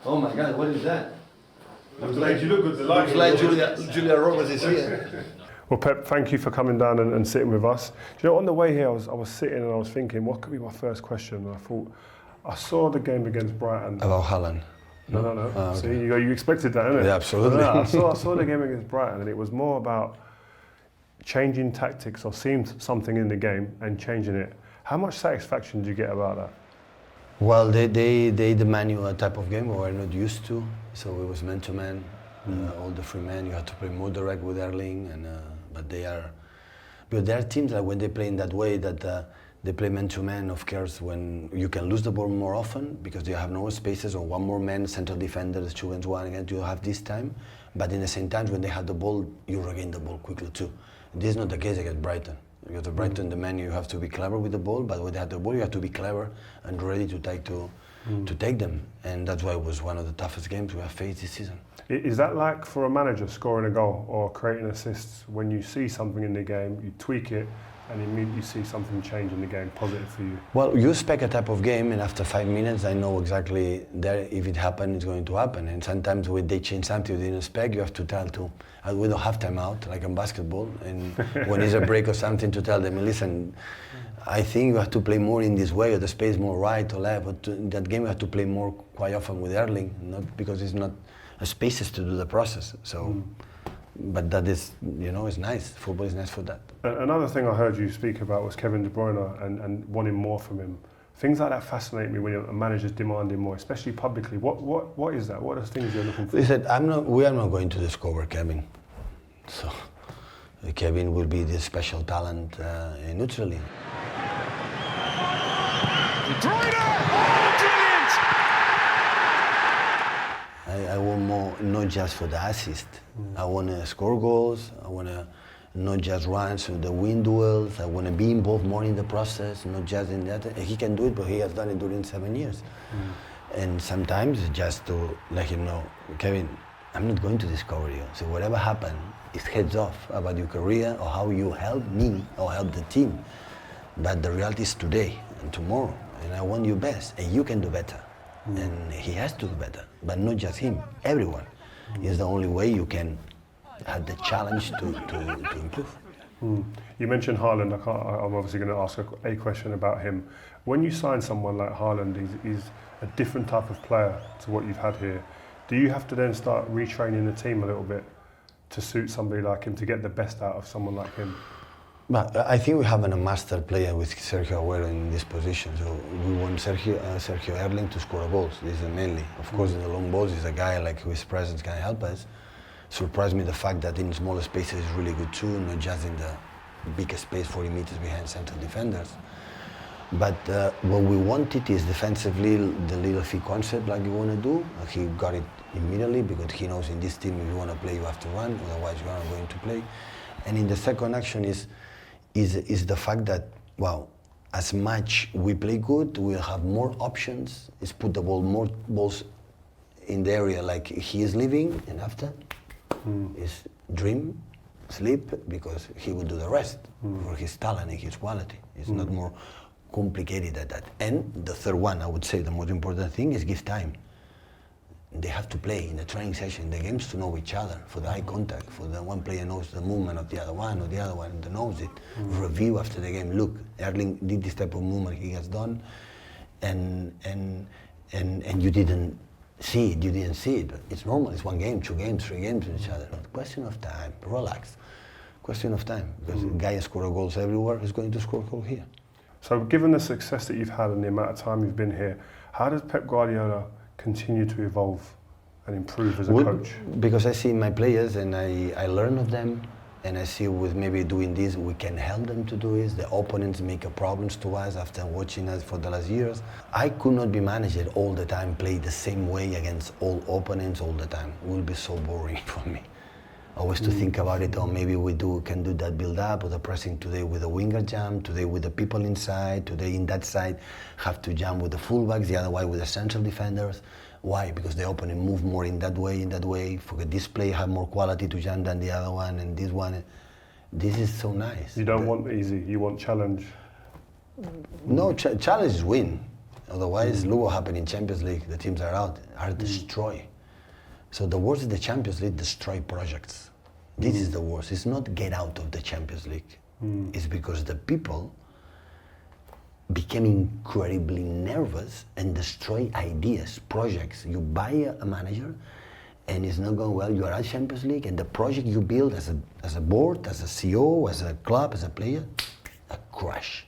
Oh my God, what is that? Looks like you look good. The light. Looks like Julia Roberts is here. Well, Pep, thank you for coming down and sitting with us. Do you know, on the way here, I was sitting and I was thinking, what could be my first question? And I thought, I saw the game against Brighton. About Haaland. No. Okay. See, you expected that, innit? Yeah, absolutely. No, I saw the game against Brighton, and it was more about changing tactics or seeing something in the game and changing it. How much satisfaction do you get about that? Well, they demand you a type of game we were not used to. So it was man-to-man, all the free men. You had to play more direct with Erling, but there are teams that when they play in that way that they play man-to-man, of course, when you can lose the ball more often because you have no spaces or one more man, central defenders, 2 against 1 against you have this time. But in the same time, when they have the ball, you regain the ball quickly too. This is not the case against Brighton. Because at Brighton, the man, you have to be clever with the ball, but when they have the ball, you have to be clever and ready to take them. And that's why it was one of the toughest games we have faced this season. Is that like for a manager scoring a goal or creating assists? When you see something in the game, you tweak it, and immediately you see something change in the game, positive for you? Well, you expect a type of game, and after 5 minutes, I know exactly there if it happens, it's going to happen. And sometimes when they change something you didn't expect, you have to tell to. We don't have time out, like in basketball, and when it's a break or something, to tell them, listen, I think you have to play more in this way, or the space more right or left. But in that game, you have to play more quite often with Erling, not because it's not spaces to do the process. So. But that is, it's nice. Football is nice for that. Another thing I heard you speak about was Kevin De Bruyne and wanting more from him. Things like that fascinate me when a manager's demanding more, especially publicly. What is that? What are the things you're looking for? Listen, we are not going to discover Kevin. So Kevin will be this special talent neutrally. I want more, not just for the assist. I want to score goals. I want to not just run through the wind duels. I want to be involved more in the process, not just in that. He can do it, but he has done it during 7 years. And sometimes just to let him know, Kevin, I'm not going to discover you. So whatever happens, it's heads off about your career or how you help me or help the team. But the reality is today and tomorrow, and I want you best, and you can do better. And he has to do better, but not just him, everyone. It's the only way you can have the challenge to improve. You mentioned Haaland. I'm obviously going to ask a question about him. When you sign someone like Haaland, he's a different type of player to what you've had here. Do you have to then start retraining the team a little bit to suit somebody like him, to get the best out of someone like him? But I think we have a master player with Sergio Aguero in this position. So we want Sergio Erling to score goals. This is mainly. Of course, in the long balls, he's a guy like whose presence can help us. Surprised me the fact that in smaller spaces is really good too, not just in the big space 40 meters behind central defenders. But what we wanted is defensively the little fee concept like you want to do. He got it immediately because he knows in this team if you want to play you have to run, otherwise you are not going to play. And in the second action is the fact that, well, as much we play good, we'll have more options, is put the ball, more balls in the area like he is living, and after is dream, sleep, because he will do the rest for his talent and his quality. It's not more complicated than that. And the third one, I would say the most important thing is give time. They have to play in the training session, the games to know each other, for the eye contact, for the one player knows the movement of the other one, or the other one knows it. Review after the game. Look, Erling did this type of movement he has done, and you didn't see it. You didn't see it. But it's normal. It's 1 game, 2 games, 3 games with each other. Question of time. Relax. Question of time. Because the guy has scored goals everywhere. He's going to score a goal here. So, given the success that you've had and the amount of time you've been here, how does Pep Guardiola continue to evolve and improve as a coach? Because I see my players and I learn of them, and I see with maybe doing this we can help them to do this. The opponents make problems to us after watching us for the last years. I could not be managed all the time, play the same way against all opponents all the time. It will be so boring for me. Always to think about it, or maybe can do that build up, or the pressing today with the winger jump, today with the people inside, today in that side have to jump with the fullbacks, the other way with the central defenders. Why? Because the opponent move more in that way. Forget this player have more quality to jump than the other one, and this one. This is so nice. You don't want easy, you want challenge. No, challenge is win. Otherwise, look what happened in Champions League. The teams are out, are destroyed. So the worst of the Champions League, destroy projects. This is the worst. It's not get out of the Champions League. It's because the people became incredibly nervous and destroy ideas, projects. You buy a manager and it's not going well. You are at Champions League and the project you build as a board, as a CEO, as a club, as a player, a crash.